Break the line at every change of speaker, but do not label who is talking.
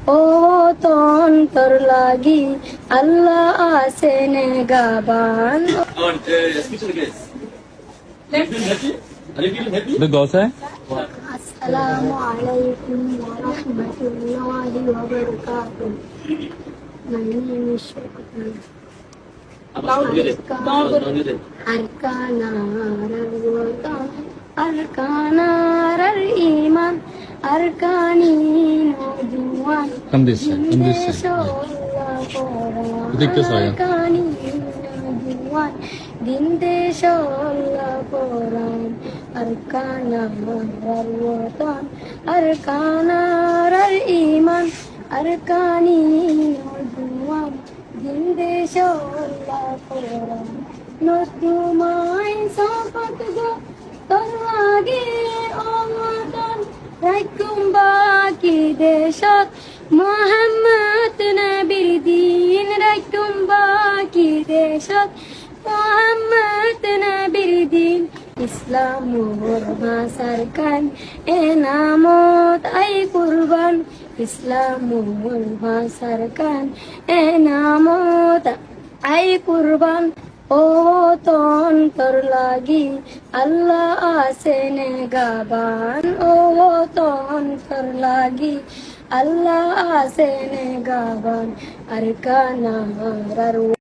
ও তন্তর লাগি আল্লাহ আসেন গাবান। আসসালামু আলাইকুম ওয়া রাহমাতুল্লাহি ওয়া বারাকাতুহু। My name is Shukran. أركان الإيمان أركاني نجوان
Come this side.
أركاني نجوان دين দেশ আল্লাহ কোরআন أركان الوطن أركان الإيمان أركاني نجوان দিন দেশ আল্লাহ কোরআন নতুমাই সাফাত গো তোর লাগে অমতন রাইকুম বাকি দেশত মোহাম্মদ নবীর দিন রাইকুম বাকি দেশত মোহাম্মদ নবীর দিন ইসলাম মোর ভাষার কান এনামত আই কুরবান ইসলাম মোর ভাষার কান এনামত আই কুরবান ও তন্তর লাগি আল্লাহ আসেন গাবান ও তন্তর লাগি আল্লাহ আসেন গাবান আরকানা